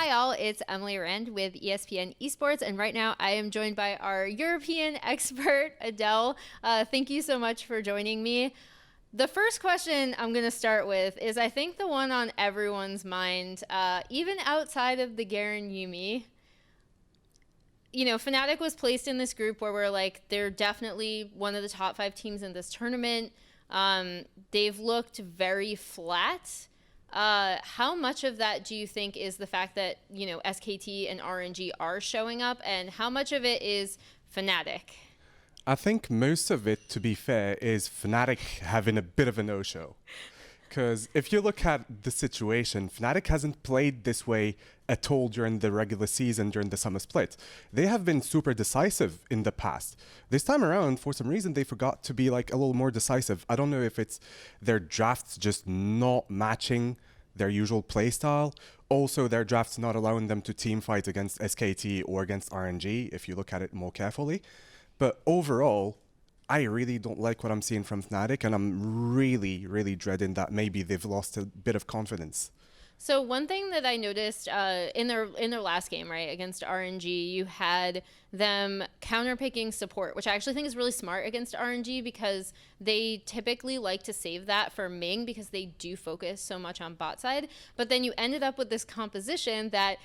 Hi all, it's Emily Rand with ESPN Esports, and right now I am joined by our European expert, Adel. Thank you so much for joining me. The first question I'm going to start with is I think the one on everyone's mind, even outside of the Garen Yumi. You know, Fnatic was placed in this group where we're like, they're definitely one of the top 5 teams in this tournament. They've looked very flat. How much of that do you think is the fact that, you know, SKT and RNG are showing up, and how much of it is Fnatic? I think most of it, to be fair, is Fnatic having a bit of a no-show. Because if you look at the situation, Fnatic hasn't played this way at all during the regular season, during the summer split. They have been super decisive in the past. This time around, for some reason, they forgot to be like a little more decisive. I don't know if it's their drafts just not matching their usual playstyle. Also, their drafts not allowing them to team fight against SKT or against RNG, if you look at it more carefully. But overall, I really don't like what I'm seeing from Fnatic, and I'm really, really dreading that maybe they've lost a bit of confidence. So one thing that I noticed in their last game, right, against RNG, you had them counterpicking support, which I actually think is really smart against RNG because they typically like to save that for Ming because they do focus so much on bot side. But then you ended up with this composition that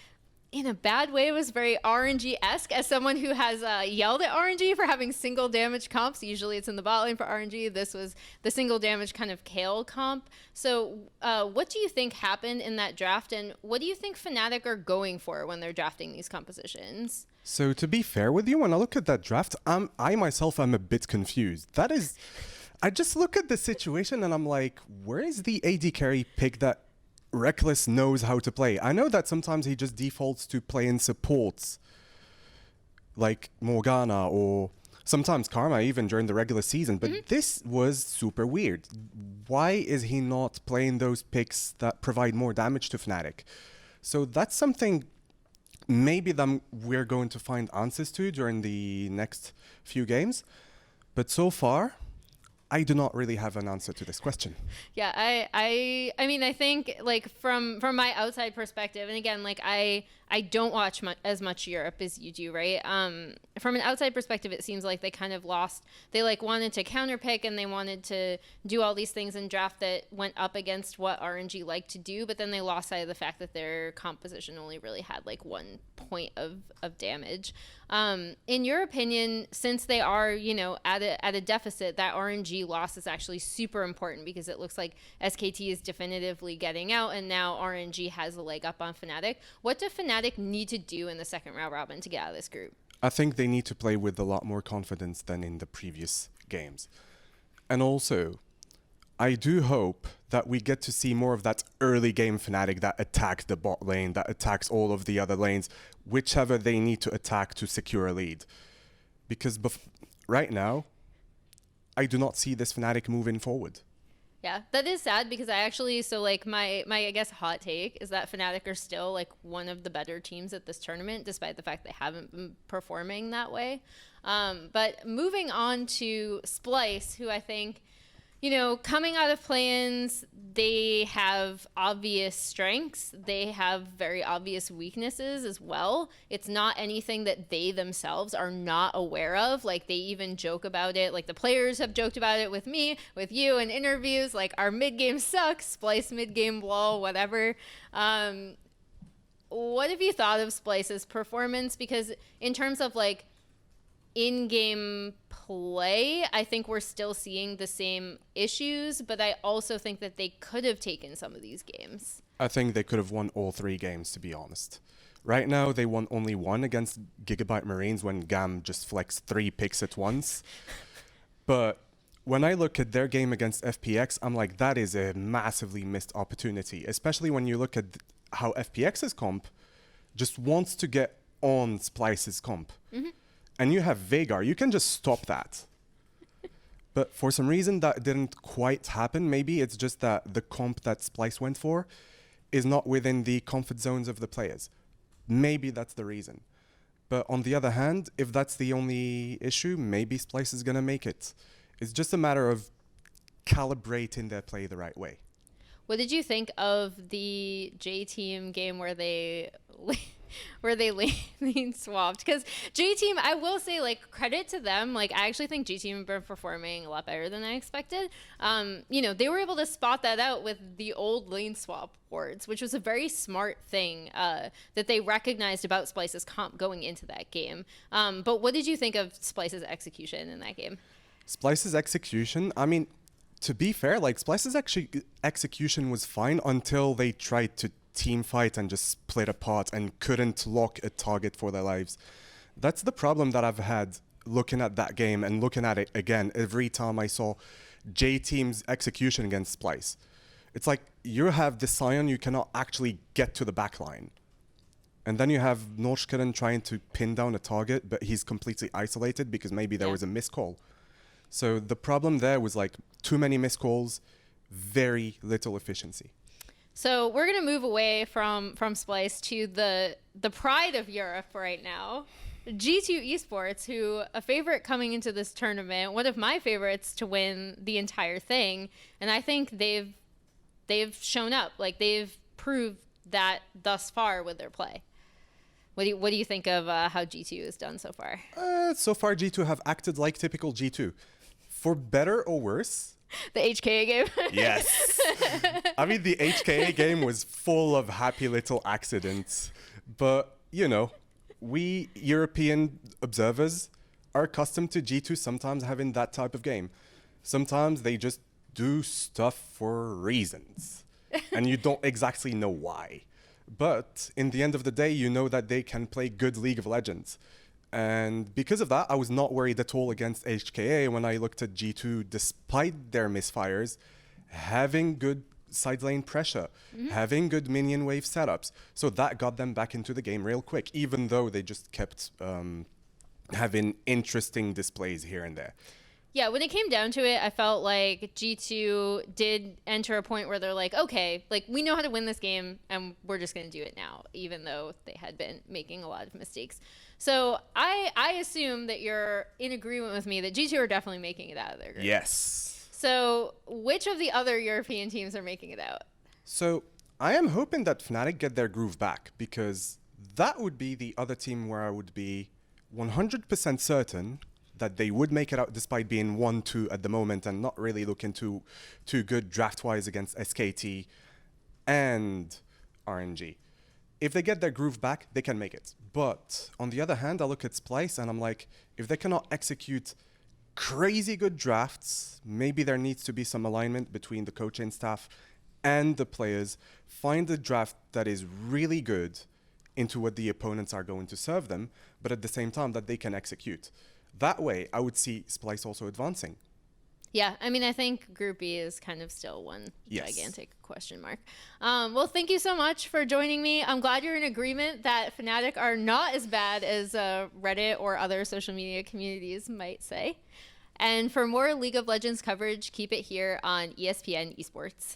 in a bad way was very RNG-esque. As someone who has yelled at RNG for having single damage comps, usually it's in the bot lane for RNG, this was the single damage kind of Kale comp. So what do you think happened in that draft, and what do you think Fnatic are going for when they're drafting these compositions? So to be fair with you, when I look at that draft, I myself am a bit confused. That is, I just look at the situation and I'm like, where is the AD carry pick that Reckless knows how to play? I know that sometimes he just defaults to playing supports like Morgana or sometimes Karma even during the regular season, but this was super weird. Why is he not playing those picks that provide more damage to Fnatic? So that's something maybe we're going to find answers to during the next few games. But so far, I do not really have an answer to this question. Yeah, I mean, I think like from my outside perspective, and again, like I don't watch as much Europe as you do, right? From an outside perspective, it seems like they kind of lost. They like wanted to counterpick and they wanted to do all these things in draft that went up against what RNG liked to do, but then they lost sight of the fact that their composition only really had like 1 point of damage. In your opinion, since they are, you know, at a deficit, that RNG loss is actually super important because it looks like SKT is definitively getting out, and now RNG has a leg up on Fnatic. What do Fnatic need to do in the second round robin to get out of this group? I think they need to play with a lot more confidence than in the previous games. And also, I do hope that we get to see more of that early game Fnatic that attacks the bot lane, that attacks all of the other lanes, whichever they need to attack to secure a lead. Because right now, I do not see this Fnatic moving forward. Yeah, that is sad because I actually, so like my I guess hot take is that Fnatic are still like one of the better teams at this tournament, despite the fact they haven't been performing that way. But moving on to Splyce, who I think, you know, coming out of play-ins, they have obvious strengths. They have very obvious weaknesses as well. It's not anything that they themselves are not aware of. Like, they even joke about it. Like, the players have joked about it with me, with you in interviews. Like, our mid-game sucks, Splyce mid-game blow, whatever. What have you thought of Splyce's performance? Because in terms of, like, in-game play, I think we're still seeing the same issues, but I also think that they could have taken some of these games. I think they could have won all 3 games, to be honest. Right now, they won only 1 against Gigabyte Marines when Gam just flexed 3 picks at once. But when I look at their game against FPX, I'm like, that is a massively missed opportunity, especially when you look at how FPX's comp just wants to get on Splyce's comp. And you have Veigar, you can just stop that. But for some reason that didn't quite happen. Maybe it's just that the comp that Splyce went for is not within the comfort zones of the players. Maybe that's the reason. But on the other hand, if that's the only issue, maybe Splyce is going to make it. It's just a matter of calibrating their play the right way. What did you think of the J team game where they lane swapped? Because J team, I will say, like, credit to them. Like, I actually think J team have been performing a lot better than I expected. You know, they were able to spot that out with the old lane swap wards, which was a very smart thing that they recognized about Splyce's comp going into that game. But what did you think of Splyce's execution in that game? Splyce's execution, I mean, to be fair, like, Splyce's execution was fine until they tried to team fight and just split apart and couldn't lock a target for their lives. That's the problem that I've had looking at that game and looking at it again every time I saw J Team's execution against Splyce. It's like you have the Sion, you cannot actually get to the back line. And then you have Norskeren trying to pin down a target, but he's completely isolated because maybe there was a missed call. So the problem there was like too many missed calls, very little efficiency. So we're going to move away from Splyce to the pride of Europe right now, G2 Esports, who a favorite coming into this tournament, one of my favorites to win the entire thing. And I think they've shown up, like they've proved that thus far with their play. What do you think of how G2 has done so far? So far, G2 have acted like typical G2. For better or worse. The HKA game? Yes. I mean, the HKA game was full of happy little accidents. But, you know, we European observers are accustomed to G2 sometimes having that type of game. Sometimes they just do stuff for reasons. And you don't exactly know why. But in the end of the day, you know that they can play good League of Legends. And because of that, I was not worried at all against HKA when I looked at G2, despite their misfires, having good side lane pressure, having good minion wave setups. So that got them back into the game real quick, even though they just kept having interesting displays here and there. Yeah, when it came down to it, I felt like G2 did enter a point where they're like, okay, like we know how to win this game and we're just going to do it now, even though they had been making a lot of mistakes. So I assume that you're in agreement with me that G2 are definitely making it out of their group. Yes. So which of the other European teams are making it out? So I am hoping that Fnatic get their groove back, because that would be the other team where I would be 100% certain that they would make it out despite being 1-2 at the moment and not really looking too good draft-wise against SKT and RNG. If they get their groove back, they can make it. But on the other hand, I look at Splyce and I'm like, if they cannot execute crazy good drafts, maybe there needs to be some alignment between the coaching staff and the players. Find a draft that is really good into what the opponents are going to serve them, but at the same time that they can execute. That way, I would see Splyce also advancing. Yeah, I mean, I think Group E is kind of still one gigantic question mark. Well, thank you so much for joining me. I'm glad you're in agreement that Fnatic are not as bad as Reddit or other social media communities might say. And for more League of Legends coverage, keep it here on ESPN Esports.